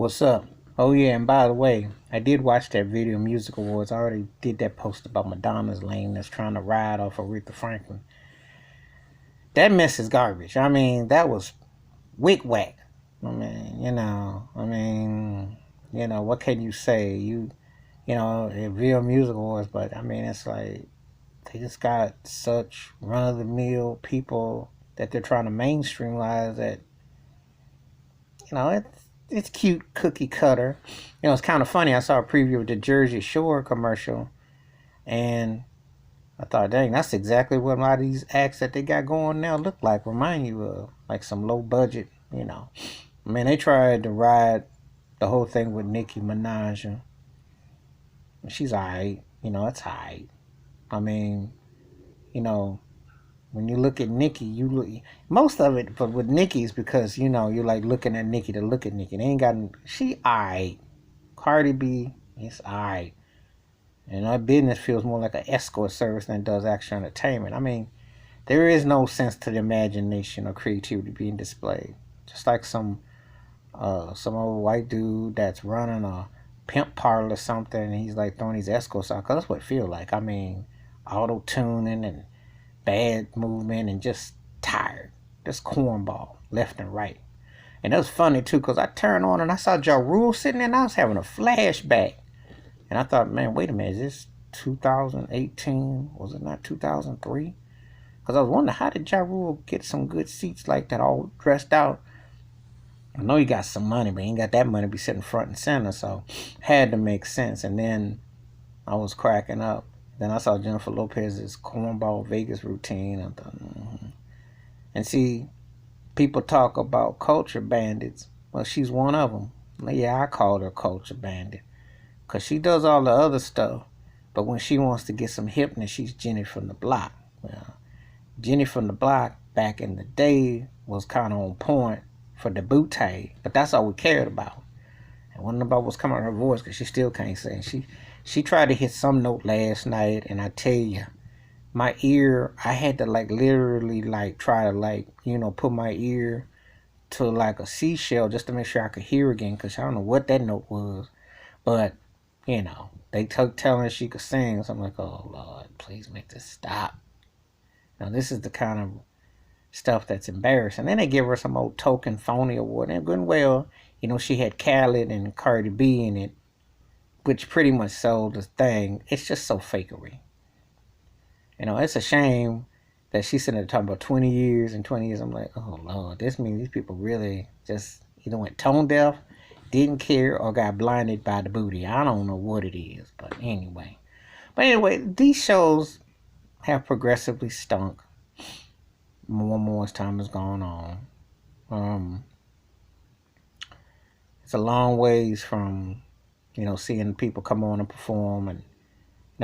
What's up? Oh yeah, and by the way, I did watch that Video Music Awards. I already did that post about Madonna's lane that's trying to ride off Aretha Franklin. That mess is garbage. I mean, that was wick whack. What can you say? Video Music Awards, but I mean, it's like they just got such run of the mill people that they're trying to mainstreamize that it's cute cookie cutter. It's kind of funny. I saw a preview of the Jersey Shore commercial, and I thought, dang, that's exactly what a lot of these acts that they got going now look like. Remind you of like some low budget. I mean, they tried to ride the whole thing with Nicki Minaj, and she's alright. It's alright. I mean, you know, when you look at Nicki, you look most of it, but with Nicki is because you're like looking at Nicki to look at Nicki. They ain't got she alright. Cardi B is alright, and our business feels more like an escort service than it does actual entertainment. I mean, there is no sense to the imagination or creativity being displayed. Just like some old white dude that's running a pimp parlor or something, and he's like throwing these escorts out. Cause that's what it feels like. I mean, auto tuning and bad movement and just tired. Just cornball left and right. And it was funny too, cause I turned on and I saw Ja Rule sitting there, and I was having a flashback. And I thought, man, wait a minute, is this 2018? Was it not 2003? Because I was wondering, how did Ja Rule get some good seats like that, all dressed out? I know he got some money, but he ain't got that money to be sitting front and center, so had to make sense. And then I was cracking up. Then I saw Jennifer Lopez's cornball Vegas routine. I thought, And see, people talk about culture bandits. Well, she's one of them. Yeah, I called her culture bandit because she does all the other stuff. But when she wants to get some hipness, she's Jenny from the block. Well, Jenny from the block back in the day was kind of on point for the bootay, but that's all we cared about. And wasn't about what's coming out of her voice because she still can't sing. She tried to hit some note last night, and I tell you, my ear, I had to like literally like try to like put my ear to like a seashell just to make sure I could hear again because I don't know what that note was, but they telling her she could sing, so I'm like, oh Lord, please make this stop. Now this is the kind of stuff that's embarrassing. Then they give her some old token phony award, and good and well, she had Khaled and Cardi B in it, which pretty much sold the thing. It's just so fakery. It's a shame that she's sitting there talking about 20 years and 20 years. I'm like, oh Lord, this means these people really just either went tone deaf, didn't care, or got blinded by the booty. I don't know what it is, but anyway. These shows have progressively stunk more and more as time has gone on. Um, it's a long ways from, seeing people come on and perform and,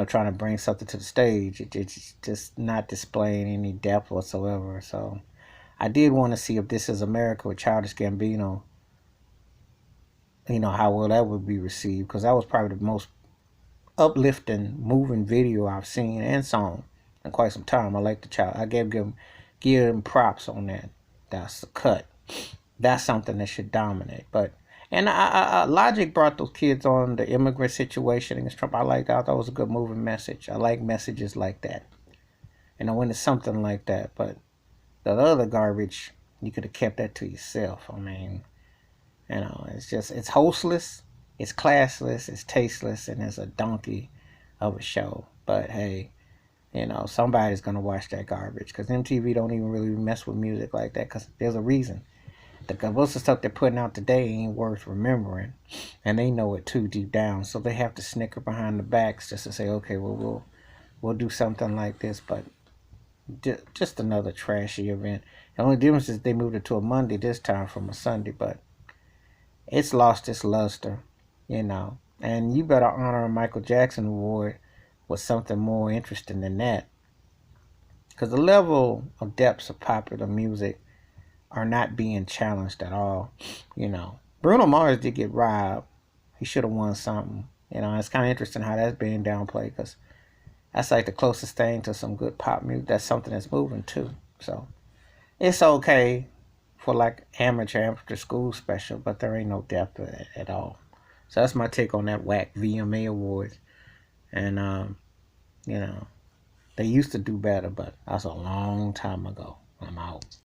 trying to bring something to the stage. It's just not displaying any depth whatsoever. So I did want to see if This Is America with Childish Gambino, how well that would be received, because that was probably the most uplifting, moving video I've seen and song in quite some time. I like the child. I give him props on that. That's the cut. That's something that should dominate. But Logic brought those kids on the immigrant situation against Trump. I like that. I thought it was a good moving message. I like messages like that. When it's something like that. But the other garbage, you could have kept that to yourself. I mean, it's hostless, it's classless, it's tasteless, and it's a donkey of a show. But hey, somebody's gonna watch that garbage because MTV don't even really mess with music like that because there's a reason. Most of the stuff they're putting out today ain't worth remembering, and they know it too deep down. So they have to snicker behind the backs just to say, okay, well we'll do something like this, but just another trashy event. The only difference is they moved it to a Monday this time from a Sunday, but it's lost its luster, And you better honor a Michael Jackson award with something more interesting than that, because the level of depths of popular music are not being challenged at all. Bruno Mars did get robbed. He should have won something. It's kind of interesting how that's being downplayed because that's like the closest thing to some good pop music. That's something that's moving too. So it's okay. for like amateur after school special, but there ain't no depth at all. So that's my take on that whack VMA Awards. And you know, they used to do better, but that's a long time ago. I'm out.